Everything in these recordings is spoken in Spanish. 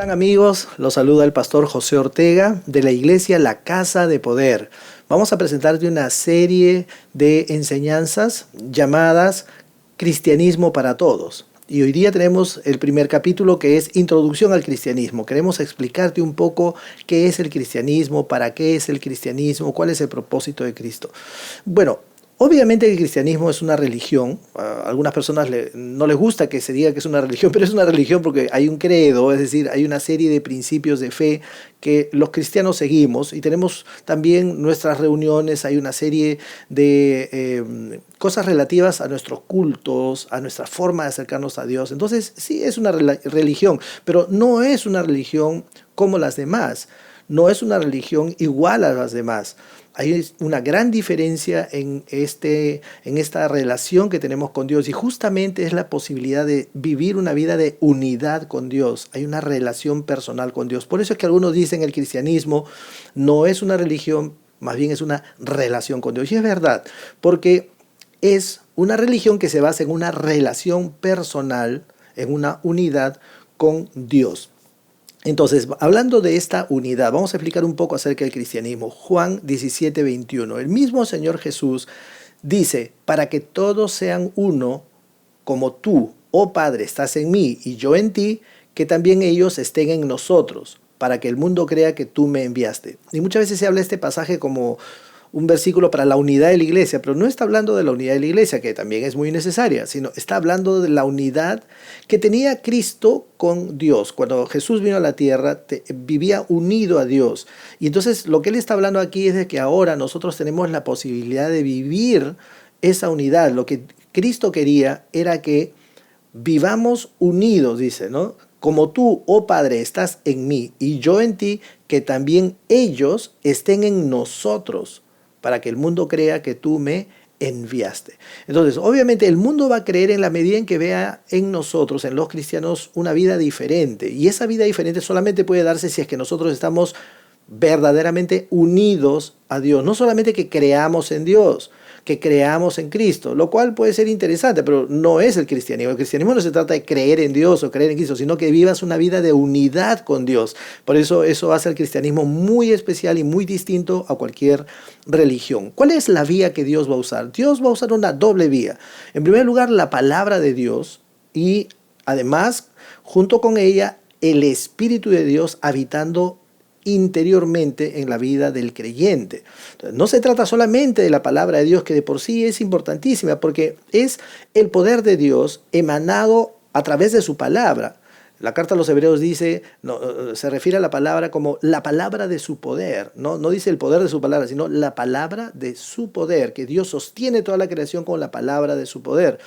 están, amigos? Los saluda el pastor José Ortega de la iglesia La Casa de Poder. Vamos a presentarte una serie de enseñanzas llamadas Cristianismo para Todos. Y hoy día tenemos el primer capítulo, que es Introducción al Cristianismo. Queremos explicarte un poco qué es el cristianismo, para qué es el cristianismo, cuál es el propósito de Cristo. Bueno, obviamente el cristianismo es una religión. A algunas personas no les gusta que se diga que es una religión, pero es una religión porque hay un credo, es decir, hay una serie de principios de fe que los cristianos seguimos, y tenemos también nuestras reuniones. Hay una serie de cosas relativas a nuestros cultos, a nuestra forma de acercarnos a Dios. Entonces sí es una religión, pero no es una religión como las demás. No es una religión igual a las demás. Hay una gran diferencia en esta relación que tenemos con Dios, y justamente es la posibilidad de vivir una vida de unidad con Dios. Hay una relación personal con Dios. Por eso es que algunos dicen que el cristianismo no es una religión, más bien es una relación con Dios. Y es verdad, porque es una religión que se basa en una relación personal, en una unidad con Dios. Entonces, hablando de esta unidad, vamos a explicar un poco acerca del cristianismo. Juan 17:21. El mismo Señor Jesús dice: para que todos sean uno, como tú, oh Padre, estás en mí y yo en ti, que también ellos estén en nosotros, para que el mundo crea que tú me enviaste. Y muchas veces se habla este pasaje como un versículo para la unidad de la iglesia, pero no está hablando de la unidad de la iglesia, que también es muy necesaria, sino está hablando de la unidad que tenía Cristo con Dios. Cuando Jesús vino a la tierra, vivía unido a Dios. Y entonces lo que él está hablando aquí es de que ahora nosotros tenemos la posibilidad de vivir esa unidad. Lo que Cristo quería era que vivamos unidos, dice, ¿no? Como tú, oh Padre, estás en mí y yo en ti, que también ellos estén en nosotros, para que el mundo crea que tú me enviaste. Entonces, obviamente el mundo va a creer en la medida en que vea en nosotros, en los cristianos, una vida diferente. Y esa vida diferente solamente puede darse si es que nosotros estamos verdaderamente unidos a Dios. No solamente que creamos en Dios, que creamos en Cristo, lo cual puede ser interesante, pero no es el cristianismo. El cristianismo no se trata de creer en Dios o creer en Cristo, sino que vivas una vida de unidad con Dios. Por eso hace al cristianismo muy especial y muy distinto a cualquier religión. ¿Cuál es la vía que Dios va a usar? Dios va a usar una doble vía. En primer lugar, la palabra de Dios, y además, junto con ella, el Espíritu de Dios habitando interiormente en la vida del creyente. Entonces, no se trata solamente de la palabra de Dios, que de por sí es importantísima, porque es el poder de Dios emanado a través de su palabra. La carta a los Hebreos dice, no, se refiere a la palabra como la palabra de su poder. No dice el poder de su palabra, sino la palabra de su poder, que Dios sostiene toda la creación con la palabra de su poder.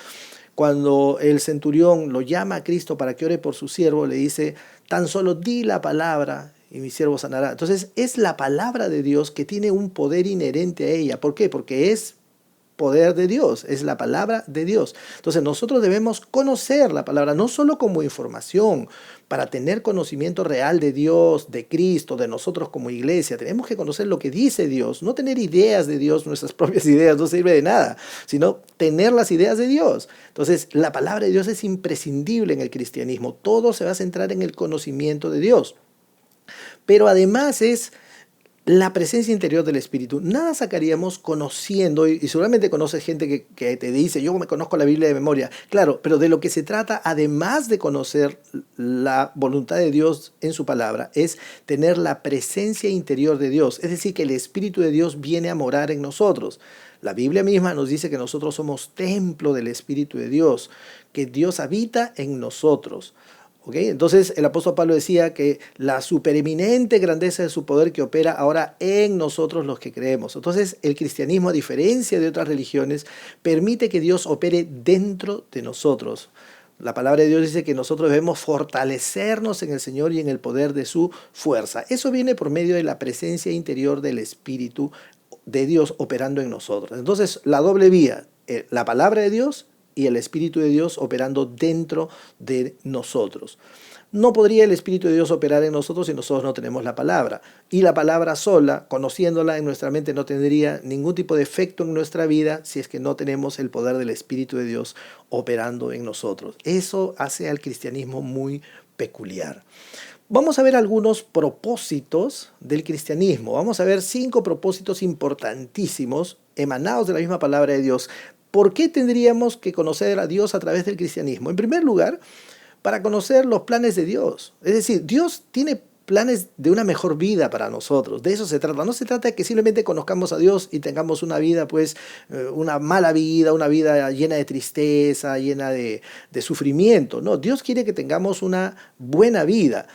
Cuando el centurión lo llama a Cristo para que ore por su siervo, le dice: tan solo di la palabra y mi siervo sanará. Entonces es la palabra de Dios que tiene un poder inherente a ella. ¿Por qué? Porque es poder de Dios, es la palabra de Dios. Entonces nosotros debemos conocer la palabra, no solo como información, para tener conocimiento real de Dios, de Cristo, de nosotros como iglesia. Tenemos que conocer lo que dice Dios, no tener ideas de Dios, nuestras propias ideas, no sirve de nada, sino tener las ideas de Dios. Entonces la palabra de Dios es imprescindible en el cristianismo. Todo se va a centrar en el conocimiento de Dios. Pero además es la presencia interior del Espíritu. Nada sacaríamos conociendo, y seguramente conoces gente que te dice: yo me conozco la Biblia de memoria. Claro, pero de lo que se trata, además de conocer la voluntad de Dios en su palabra, es tener la presencia interior de Dios. Es decir, que el Espíritu de Dios viene a morar en nosotros. La Biblia misma nos dice que nosotros somos templo del Espíritu de Dios, que Dios habita en nosotros. ¿Okay? Entonces el apóstol Pablo decía que la supereminente grandeza de su poder que opera ahora en nosotros los que creemos. Entonces el cristianismo, a diferencia de otras religiones, permite que Dios opere dentro de nosotros. La palabra de Dios dice que nosotros debemos fortalecernos en el Señor y en el poder de su fuerza. Eso viene por medio de la presencia interior del Espíritu de Dios operando en nosotros. Entonces la doble vía, la palabra de Dios y el Espíritu de Dios operando dentro de nosotros. No podría el Espíritu de Dios operar en nosotros si nosotros no tenemos la palabra. Y la palabra sola, conociéndola en nuestra mente, no tendría ningún tipo de efecto en nuestra vida si es que no tenemos el poder del Espíritu de Dios operando en nosotros. Eso hace al cristianismo muy peculiar. Vamos a ver algunos propósitos del cristianismo. Vamos a ver 5 propósitos importantísimos emanados de la misma palabra de Dios. ¿Por qué tendríamos que conocer a Dios a través del cristianismo? En primer lugar, para conocer los planes de Dios. Es decir, Dios tiene planes de una mejor vida para nosotros. De eso se trata. No se trata de que simplemente conozcamos a Dios y tengamos una vida, pues, una mala vida, una vida llena de tristeza, llena de sufrimiento. No, Dios quiere que tengamos una buena vida.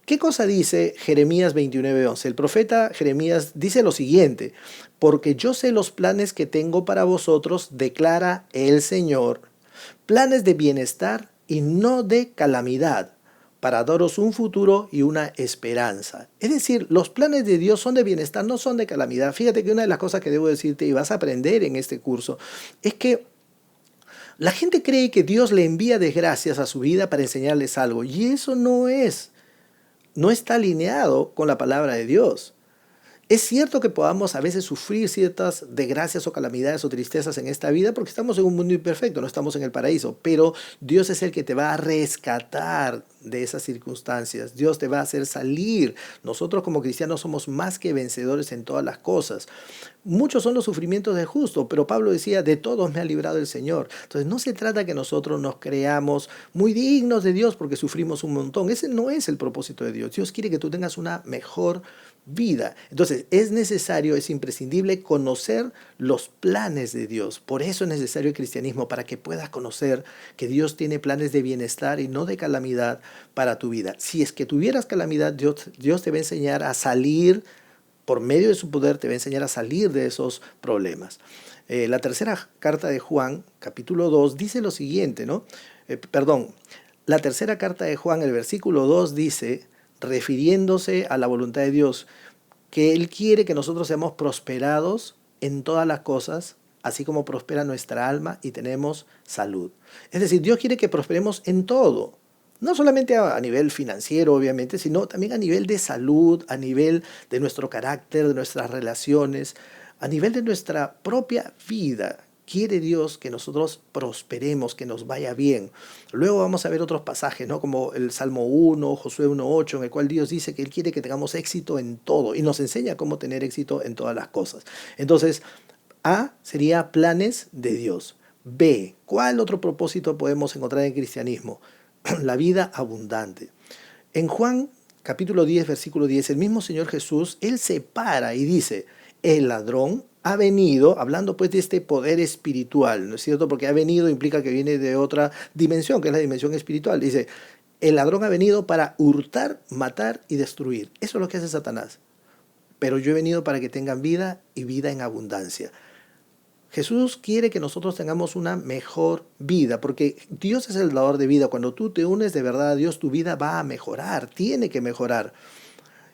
¿Qué cosa dice Jeremías 29:11? El profeta Jeremías dice lo siguiente: porque yo sé los planes que tengo para vosotros, declara el Señor, planes de bienestar y no de calamidad, para daros un futuro y una esperanza. Es decir, los planes de Dios son de bienestar, no son de calamidad. Fíjate que una de las cosas que debo decirte y vas a aprender en este curso es que la gente cree que Dios le envía desgracias a su vida para enseñarles algo, y eso no está alineado con la palabra de Dios. Es cierto que podamos a veces sufrir ciertas desgracias o calamidades o tristezas en esta vida porque estamos en un mundo imperfecto, no estamos en el paraíso, pero Dios es el que te va a rescatar de esas circunstancias. Dios te va a hacer salir. Nosotros como cristianos somos más que vencedores en todas las cosas. Muchos son los sufrimientos del justo, pero Pablo decía, de todos me ha librado el Señor. Entonces no se trata que nosotros nos creamos muy dignos de Dios porque sufrimos un montón. Ese no es el propósito de Dios. Dios quiere que tú tengas una mejor vida. Entonces es necesario, es imprescindible conocer los planes de Dios. Por eso es necesario el cristianismo, para que puedas conocer que Dios tiene planes de bienestar y no de calamidad para tu vida. Si es que tuvieras calamidad, Dios te va a enseñar a salir, por medio de su poder te va a enseñar a salir de esos problemas. La tercera carta de Juan, capítulo 2, dice lo siguiente, ¿no? La tercera carta de Juan, el versículo 2 dice, refiriéndose a la voluntad de Dios, que Él quiere que nosotros seamos prosperados en todas las cosas, así como prospera nuestra alma y tenemos salud. Es decir, Dios quiere que prosperemos en todo. No solamente a nivel financiero, obviamente, sino también a nivel de salud, a nivel de nuestro carácter, de nuestras relaciones, a nivel de nuestra propia vida. Quiere Dios que nosotros prosperemos, que nos vaya bien. Luego vamos a ver otros pasajes, ¿no? Como el Salmo 1, Josué 1:8, en el cual Dios dice que Él quiere que tengamos éxito en todo y nos enseña cómo tener éxito en todas las cosas. Entonces, A sería planes de Dios. B, ¿cuál otro propósito podemos encontrar en el cristianismo? La vida abundante. En Juan capítulo 10, versículo 10, el mismo Señor Jesús, Él se para y dice, el ladrón ha venido, hablando pues de este poder espiritual, ¿no es cierto? Porque ha venido implica que viene de otra dimensión, que es la dimensión espiritual. Dice, el ladrón ha venido para hurtar, matar y destruir. Eso es lo que hace Satanás. Pero yo he venido para que tengan vida y vida en abundancia. Jesús quiere que nosotros tengamos una mejor vida, porque Dios es el dador de vida. Cuando tú te unes de verdad a Dios, tu vida va a mejorar, tiene que mejorar.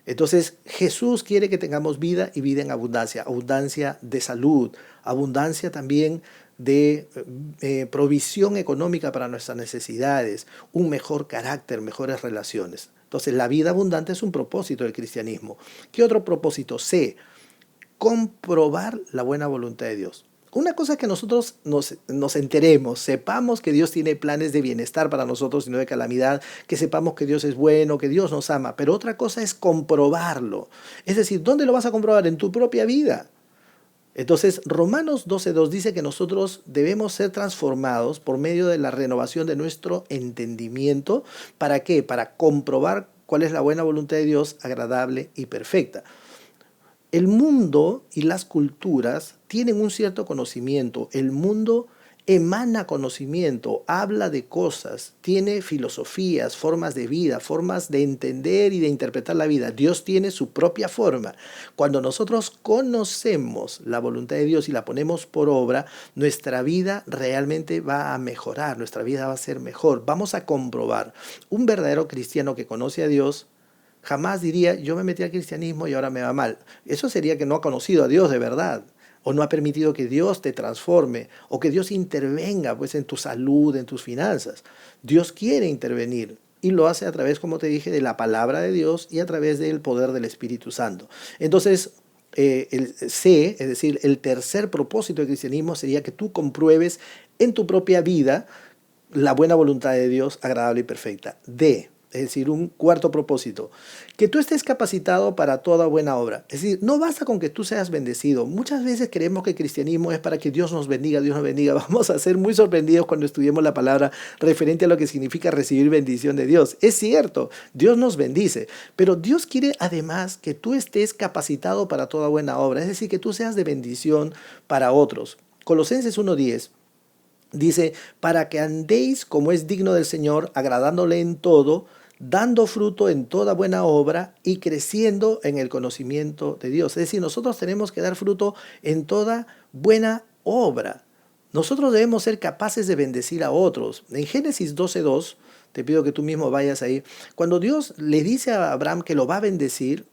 Entonces Jesús quiere que tengamos vida y vida en abundancia, abundancia de salud, abundancia también de provisión económica para nuestras necesidades, un mejor carácter, mejores relaciones. Entonces la vida abundante es un propósito del cristianismo. ¿Qué otro propósito? C, comprobar la buena voluntad de Dios. Una cosa es que nosotros nos enteremos, sepamos que Dios tiene planes de bienestar para nosotros y no de calamidad, que sepamos que Dios es bueno, que Dios nos ama, pero otra cosa es comprobarlo. Es decir, ¿dónde lo vas a comprobar? En tu propia vida. Entonces, Romanos 12:2 dice que nosotros debemos ser transformados por medio de la renovación de nuestro entendimiento. ¿Para qué? Para comprobar cuál es la buena voluntad de Dios, agradable y perfecta. El mundo y las culturas tienen un cierto conocimiento. El mundo emana conocimiento, habla de cosas, tiene filosofías, formas de vida, formas de entender y de interpretar la vida. Dios tiene su propia forma. Cuando nosotros conocemos la voluntad de Dios y la ponemos por obra, nuestra vida realmente va a mejorar, nuestra vida va a ser mejor. Vamos a comprobar. Un verdadero cristiano que conoce a Dios jamás diría, yo me metí al cristianismo y ahora me va mal. Eso sería que no ha conocido a Dios de verdad, o no ha permitido que Dios te transforme, o que Dios intervenga pues, en tu salud, en tus finanzas. Dios quiere intervenir y lo hace a través, como te dije, de la palabra de Dios y a través del poder del Espíritu Santo. Entonces, el C, es decir, el tercer propósito del cristianismo sería que tú compruebes en tu propia vida la buena voluntad de Dios, agradable y perfecta. D, Es decir, un cuarto propósito, que tú estés capacitado para toda buena obra. Es decir, no basta con que tú seas bendecido. Muchas veces creemos que el cristianismo es para que Dios nos bendiga, Dios nos bendiga. Vamos a ser muy sorprendidos cuando estudiemos la palabra referente a lo que significa recibir bendición de Dios. Es cierto, Dios nos bendice, pero Dios quiere además que tú estés capacitado para toda buena obra. Es decir, que tú seas de bendición para otros. Colosenses 1:10 dice, para que andéis como es digno del Señor, agradándole en todo, dando fruto en toda buena obra y creciendo en el conocimiento de Dios. Es decir, nosotros tenemos que dar fruto en toda buena obra. Nosotros debemos ser capaces de bendecir a otros. En Génesis 12:2, te pido que tú mismo vayas ahí, cuando Dios le dice a Abraham que lo va a bendecir,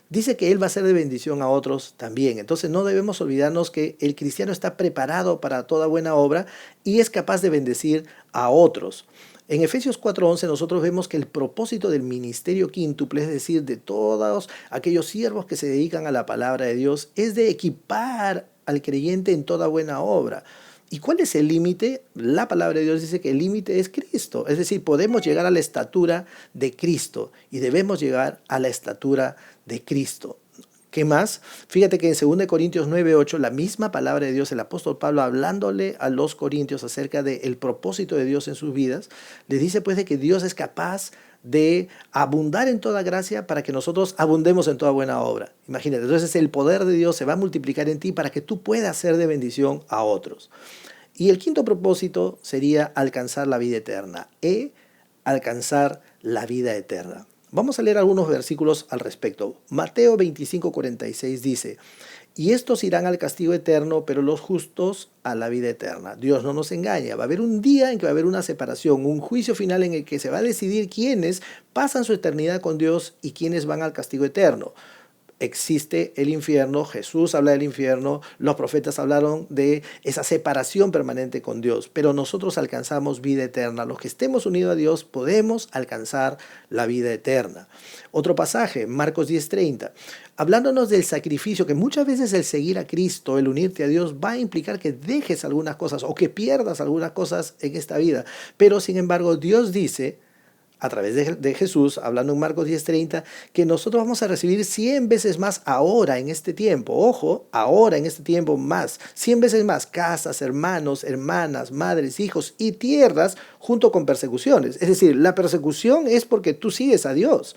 dice que Él va a ser de bendición a otros también. Entonces no debemos olvidarnos que el cristiano está preparado para toda buena obra y es capaz de bendecir a otros. En Efesios 4:11 nosotros vemos que el propósito del ministerio quíntuple, es decir, de todos aquellos siervos que se dedican a la palabra de Dios, es de equipar al creyente en toda buena obra. ¿Y cuál es el límite? La palabra de Dios dice que el límite es Cristo. Es decir, podemos llegar a la estatura de Cristo y debemos llegar a la estatura de Cristo. ¿Qué más? Fíjate que en 2 Corintios 9:8, la misma palabra de Dios, el apóstol Pablo hablándole a los corintios acerca del propósito de Dios en sus vidas, les dice pues de que Dios es capaz de abundar en toda gracia para que nosotros abundemos en toda buena obra. Imagínate, entonces el poder de Dios se va a multiplicar en ti para que tú puedas ser de bendición a otros. Y el quinto propósito sería alcanzar la vida eterna. Alcanzar la vida eterna. Vamos a leer algunos versículos al respecto. Mateo 25:46 dice, y estos irán al castigo eterno, pero los justos a la vida eterna. Dios no nos engaña. Va a haber un día en que va a haber una separación, un juicio final en el que se va a decidir quiénes pasan su eternidad con Dios y quiénes van al castigo eterno. Existe el infierno, Jesús habla del infierno, los profetas hablaron de esa separación permanente con Dios, pero nosotros alcanzamos vida eterna. Los que estemos unidos a Dios podemos alcanzar la vida eterna. Otro pasaje, Marcos 10:30, hablándonos del sacrificio, que muchas veces el seguir a Cristo, el unirte a Dios, va a implicar que dejes algunas cosas o que pierdas algunas cosas en esta vida, pero sin embargo Dios dice, a través de Jesús, hablando en Marcos 10:30, que nosotros vamos a recibir 100 veces más ahora en este tiempo. Ojo, ahora en este tiempo más. 100 veces más casas, hermanos, hermanas, madres, hijos y tierras junto con persecuciones. Es decir, la persecución es porque tú sigues a Dios,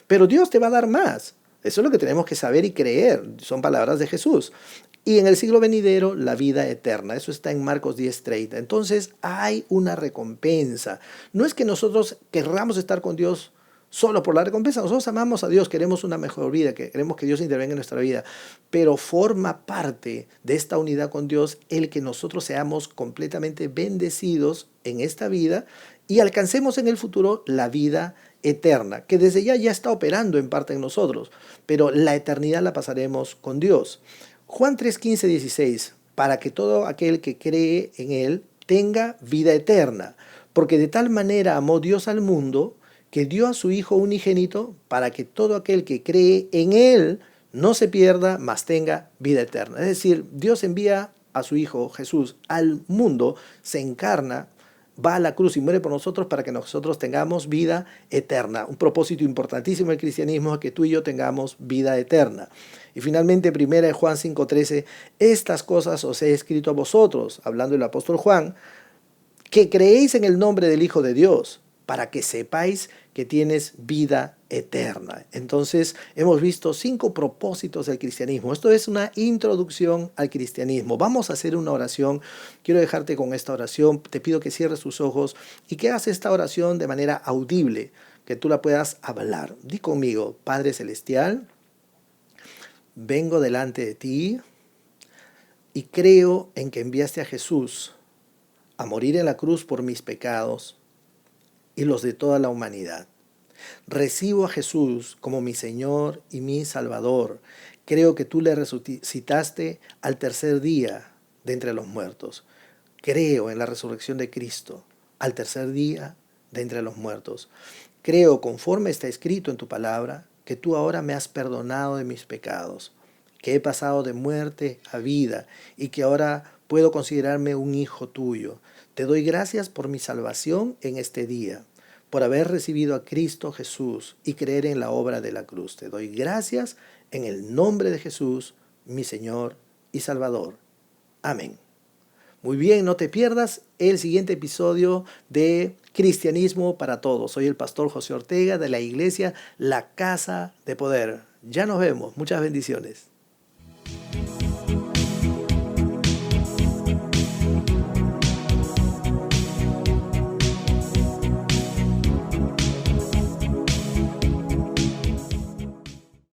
pero Dios te va a dar más. Eso es lo que tenemos que saber y creer. Son palabras de Jesús. Y en el siglo venidero, la vida eterna. Eso está en Marcos 10:30. Entonces hay una recompensa. No es que nosotros querramos estar con Dios solo por la recompensa. Nosotros amamos a Dios, queremos una mejor vida, queremos que Dios intervenga en nuestra vida. Pero forma parte de esta unidad con Dios el que nosotros seamos completamente bendecidos en esta vida y alcancemos en el futuro la vida eterna, que desde ya está operando en parte en nosotros, pero la eternidad la pasaremos con Dios. Juan 3:15-16, para que todo aquel que cree en Él tenga vida eterna, porque de tal manera amó Dios al mundo que dio a su Hijo unigénito para que todo aquel que cree en Él no se pierda, mas tenga vida eterna. Es decir, Dios envía a su Hijo Jesús al mundo, se encarna, va a la cruz y muere por nosotros para que nosotros tengamos vida eterna. Un propósito importantísimo del cristianismo es que tú y yo tengamos vida eterna. Y finalmente, 1 Juan 5:13, estas cosas os he escrito a vosotros, hablando el apóstol Juan, que creéis en el nombre del Hijo de Dios, para que sepáis que tienes vida eterna. Entonces, hemos visto 5 propósitos del cristianismo. Esto es una introducción al cristianismo. Vamos a hacer una oración. Quiero dejarte con esta oración. Te pido que cierres tus ojos y que hagas esta oración de manera audible, que tú la puedas hablar. Di conmigo, Padre Celestial, vengo delante de ti y creo en que enviaste a Jesús a morir en la cruz por mis pecados y los de toda la humanidad. Recibo a Jesús como mi Señor y mi Salvador. Creo que tú le resucitaste al tercer día de entre los muertos. Creo en la resurrección de Cristo al tercer día de entre los muertos. Creo, conforme está escrito en tu palabra, que tú ahora me has perdonado de mis pecados, que he pasado de muerte a vida y que ahora puedo considerarme un hijo tuyo. Te doy gracias por mi salvación en este día. por haber recibido a Cristo Jesús y creer en la obra de la cruz. Te doy gracias en el nombre de Jesús, mi Señor y Salvador. Amén. Muy bien, no te pierdas el siguiente episodio de Cristianismo para Todos. Soy el pastor José Ortega de la iglesia La Casa de Poder. Ya nos vemos. Muchas bendiciones.